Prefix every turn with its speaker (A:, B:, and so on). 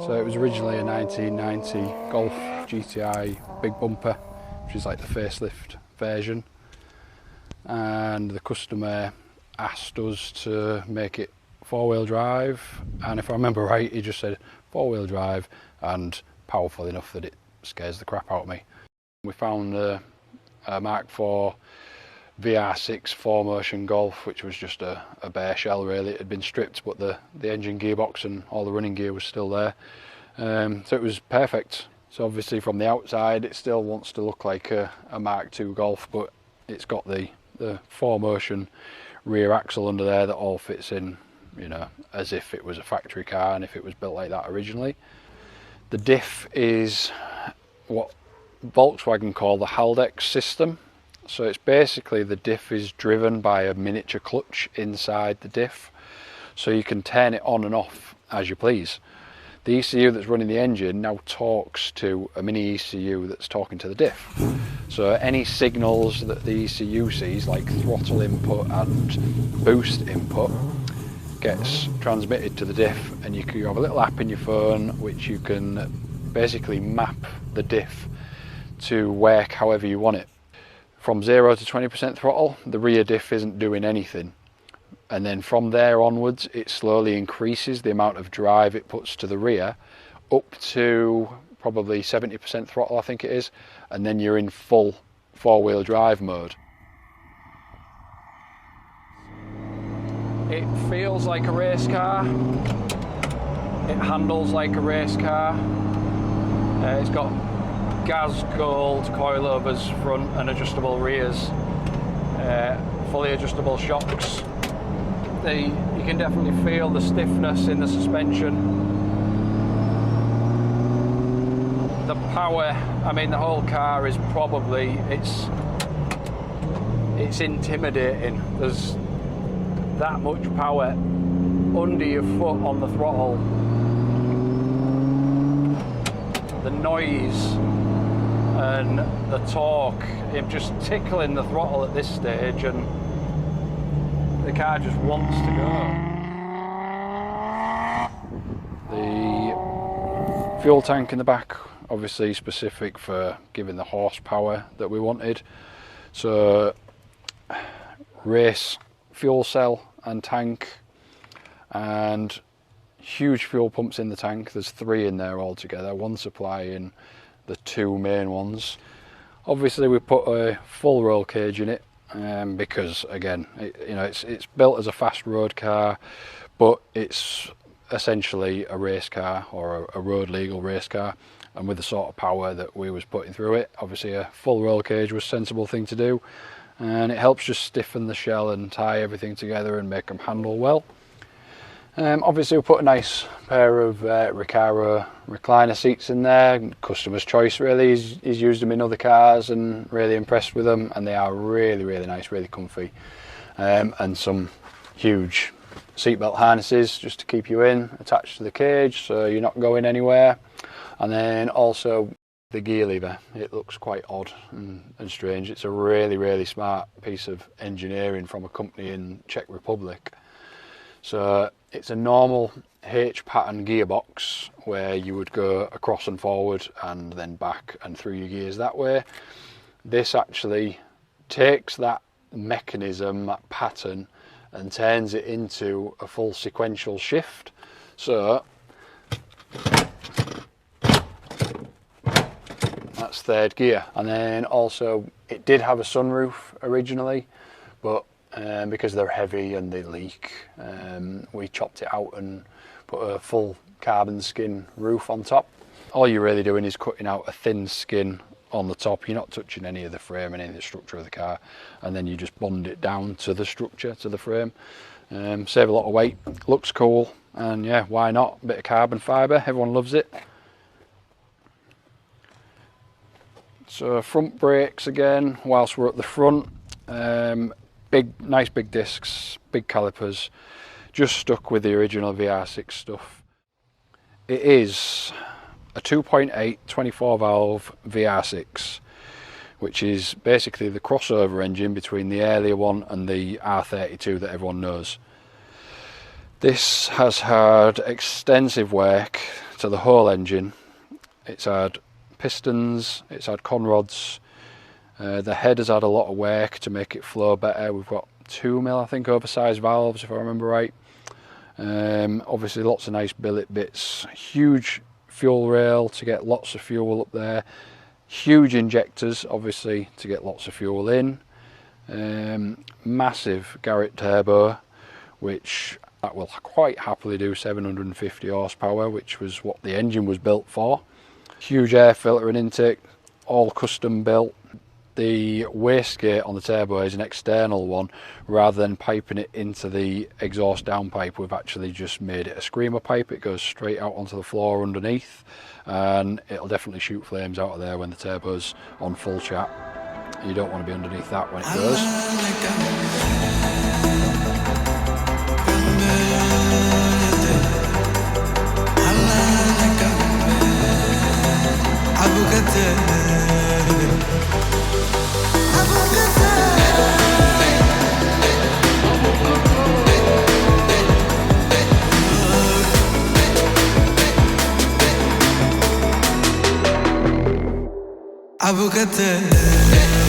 A: So it was originally a 1990 Golf GTI big bumper, which is like the facelift version, and the customer asked us to make it four-wheel drive, and if I remember right, he just said four-wheel drive and powerful enough that it scares the crap out of me. We found a Mark IV VR6 4Motion Golf, which was just a bare shell really. It had been stripped, but the engine, gearbox and all the running gear was still there. So it was perfect. So obviously from the outside it still wants to look like a Mark II Golf, but it's got the 4Motion rear axle under there that all fits in, you know, as if it was a factory car and if it was built like that originally. The diff is what Volkswagen call the Haldex system. So it's basically the diff is driven by a miniature clutch inside the diff, so you can turn it on and off as you please. The ECU that's running the engine now talks to a mini ECU that's talking to the diff. So any signals that the ECU sees, like throttle input and boost input, gets transmitted to the diff, and you have a little app in your phone which you can basically map the diff to work however you want it. From 0 to 20% throttle, the rear diff isn't doing anything, and then from there onwards it slowly increases the amount of drive it puts to the rear up to probably 70% throttle, I think it is, and then you're in full four-wheel drive mode. It feels like a race car, it handles like a race car, it's got gas gold coilovers front and adjustable rears, fully adjustable shocks. You can definitely feel the stiffness in the suspension. The power, I mean the whole car is probably, it's intimidating. There's that much power under your foot on the throttle. The noise and the torque, I'm just tickling the throttle at this stage and the car just wants to go. The fuel tank in the back, obviously specific for giving the horsepower that we wanted. So race fuel cell and tank, and huge fuel pumps in the tank. There's 3 in there altogether, one supplying the 2 main ones. Obviously we put a full roll cage in it because again, it's built as a fast road car, but it's essentially a race car or a road legal race car, and with the sort of power that we was putting through it, obviously a full roll cage was a sensible thing to do, and it helps just stiffen the shell and tie everything together and make them handle well. Obviously we put a nice pair of Recaro recliner seats in there, customer's choice really. He's used them in other cars and really impressed with them, and they are really nice, really comfy, and some huge seatbelt harnesses just to keep you in, attached to the cage so you're not going anywhere. And then also the gear lever, it looks quite odd and strange. It's a really smart piece of engineering from a company in Czech Republic. So it's a normal H pattern gearbox where you would go across and forward and then back and through your gears that way. This actually takes that mechanism, that pattern, and turns it into a full sequential shift. So that's 3rd gear. And then also it did have a sunroof originally, but because they're heavy and they leak, we chopped it out and put a full carbon skin roof on top. All you're really doing is cutting out a thin skin on the top. You're not touching any of the frame and any of the structure of the car, and then you just bond it down to the structure, to the frame. Save a lot of weight, looks cool, and yeah, why not? A bit of carbon fibre, everyone loves it. So front brakes again, whilst we're at the front, nice big discs, big calipers, just stuck with the original VR6 stuff. It is a 2.8 24 valve VR6, which is basically the crossover engine between the earlier one and the R32 that everyone knows. This has had extensive work to the whole engine, it's had pistons, it's had conrods, the head has had a lot of work to make it flow better. We've got 2mm, I think, oversized valves, if I remember right. Obviously lots of nice billet bits, huge fuel rail to get lots of fuel up there, huge injectors obviously to get lots of fuel in, massive Garrett turbo, which that will quite happily do 750 horsepower, which was what the engine was built for. Huge air filter and intake, all custom built. The wastegate on the turbo is an external one. Rather than piping it into the exhaust downpipe, we've actually just made it a screamer pipe. It goes straight out onto the floor underneath, and it'll definitely shoot flames out of there when the turbo's on full chat. You don't want to be underneath that when it goes.
B: Abukate